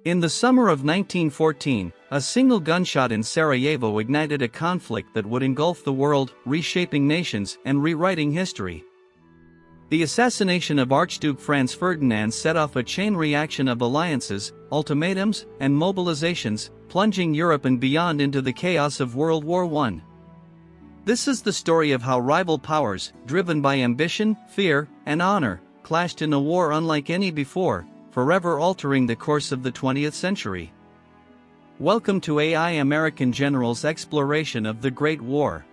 In the summer of 1914, a single gunshot in Sarajevo ignited a conflict that would engulf the world, reshaping nations and rewriting history. The assassination of Archduke Franz Ferdinand set off a chain reaction of alliances, ultimatums, and mobilizations, plunging Europe and beyond into the chaos of World War I. This is the story of how rival powers, driven by ambition, fear, and honor, clashed in a war unlike any before, forever altering the course of the 20th century. Welcome to AI American General's exploration of the Great War.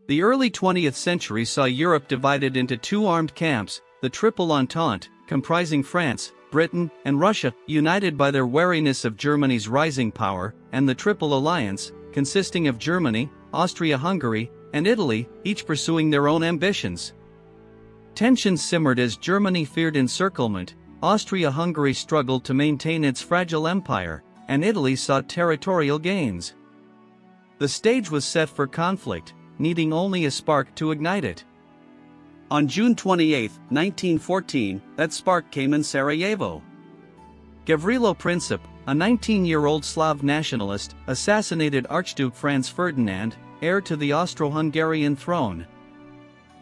The early 20th century saw Europe divided into two armed camps, the Triple Entente, comprising France, Britain, and Russia, united by their wariness of Germany's rising power, and the Triple Alliance, consisting of Germany, Austria-Hungary, and Italy, each pursuing their own ambitions. Tensions simmered as Germany feared encirclement, Austria-Hungary struggled to maintain its fragile empire, and Italy sought territorial gains. The stage was set for conflict, needing only a spark to ignite it. On June 28, 1914, that spark came in Sarajevo. Gavrilo Princip, a 19-year-old Slav nationalist, assassinated Archduke Franz Ferdinand, heir to the Austro-Hungarian throne.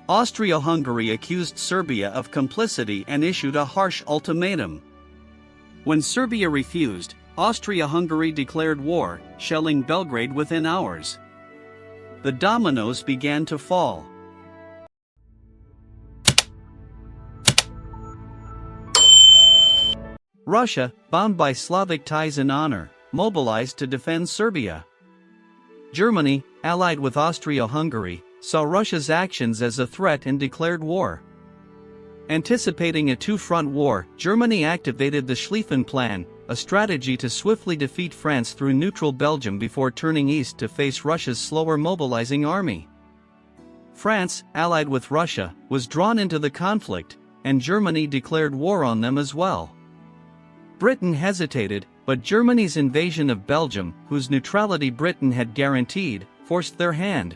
Austria-Hungary accused Serbia of complicity and issued a harsh ultimatum. When Serbia refused, Austria-Hungary declared war, shelling Belgrade within hours. The dominoes began to fall. Russia, bound by Slavic ties and honor, mobilized to defend Serbia. Germany, allied with Austria-Hungary, saw Russia's actions as a threat and declared war. Anticipating a two-front war, Germany activated the Schlieffen Plan, a strategy to swiftly defeat France through neutral Belgium before turning east to face Russia's slower mobilizing army. France, allied with Russia, was drawn into the conflict, and Germany declared war on them as well. Britain hesitated, but Germany's invasion of Belgium, whose neutrality Britain had guaranteed, forced their hand.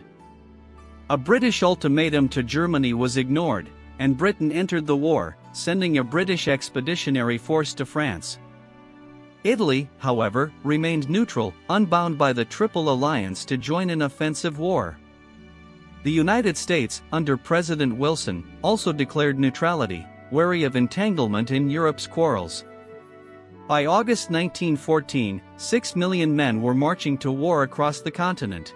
A British ultimatum to Germany was ignored, and Britain entered the war, sending a British expeditionary force to France. Italy, however, remained neutral, unbound by the Triple Alliance to join an offensive war. The United States, under President Wilson, also declared neutrality, wary of entanglement in Europe's quarrels. By August 1914, 6 million men were marching to war across the continent.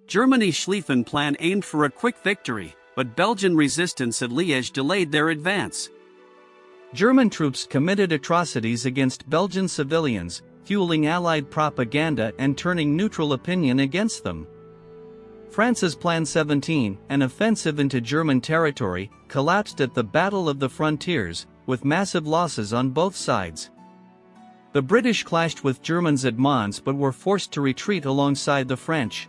Germany's Schlieffen Plan aimed for a quick victory, but Belgian resistance at Liège delayed their advance. German troops committed atrocities against Belgian civilians, fueling Allied propaganda and turning neutral opinion against them. France's Plan 17, an offensive into German territory, collapsed at the Battle of the Frontiers, with massive losses on both sides. The British clashed with Germans at Mons but were forced to retreat alongside the French.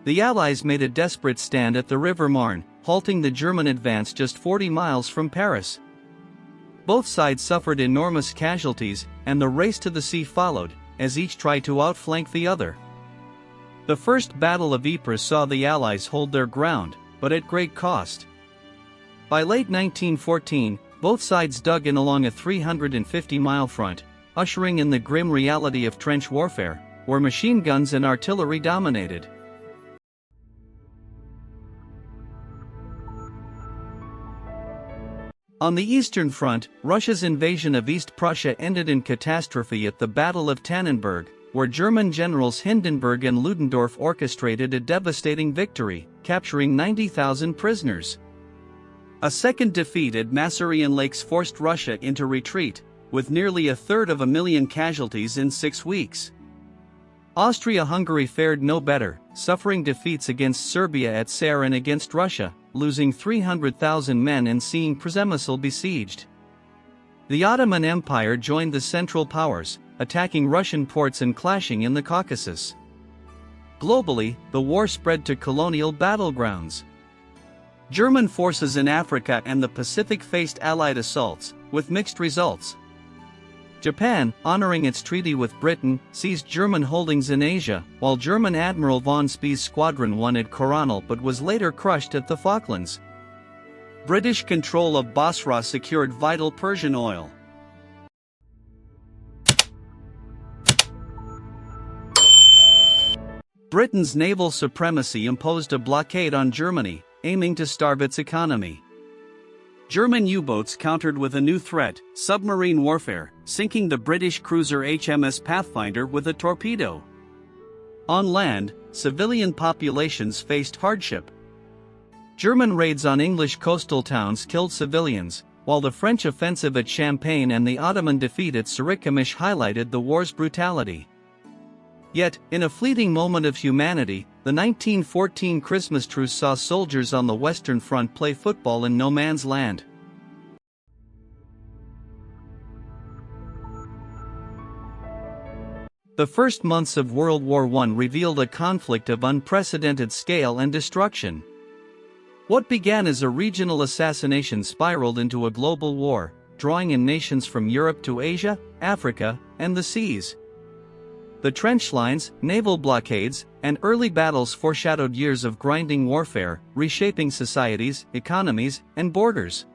The Allies made a desperate stand at the River Marne, halting the German advance just 40 miles from Paris. Both sides suffered enormous casualties, and the race to the sea followed, as each tried to outflank the other. The First Battle of Ypres saw the Allies hold their ground, but at great cost. By late 1914, both sides dug in along a 350-mile front, ushering in the grim reality of trench warfare, where machine guns and artillery dominated. On the Eastern Front, Russia's invasion of East Prussia ended in catastrophe at the Battle of Tannenberg, where German generals Hindenburg and Ludendorff orchestrated a devastating victory, capturing 90,000 prisoners. A second defeat at Masurian Lakes forced Russia into retreat, with nearly 1/3 casualties in 6 weeks. Austria-Hungary fared no better, suffering defeats against Serbia at Ser and against Russia, losing 300,000 men and seeing Przemysl besieged. The Ottoman Empire joined the Central Powers, attacking Russian ports and clashing in the Caucasus. Globally, the war spread to colonial battlegrounds. German forces in Africa and the Pacific faced Allied assaults, with mixed results. Japan, honoring its treaty with Britain, seized German holdings in Asia, while German Admiral von Spee's squadron won at Coronel but was later crushed at the Falklands. British control of Basra secured vital Persian oil. Britain's naval supremacy imposed a blockade on Germany, aiming to starve its economy. German U-boats countered with a new threat, submarine warfare, sinking the British cruiser HMS Pathfinder with a torpedo. On land, civilian populations faced hardship. German raids on English coastal towns killed civilians, while the French offensive at Champagne and the Ottoman defeat at Sarikamish highlighted the war's brutality. Yet, in a fleeting moment of humanity, the 1914 Christmas Truce saw soldiers on the Western Front play football in no man's land. The first months of World War I revealed a conflict of unprecedented scale and destruction. What began as a regional assassination spiraled into a global war, drawing in nations from Europe to Asia, Africa, and the seas. The trench lines, naval blockades, and early battles foreshadowed years of grinding warfare, reshaping societies, economies, and borders.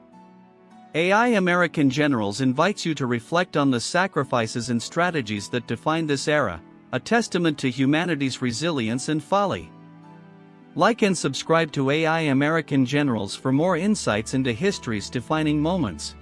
AI American Generals invites you to reflect on the sacrifices and strategies that define this era, a testament to humanity's resilience and folly. Like and subscribe to AI American Generals for more insights into history's defining moments.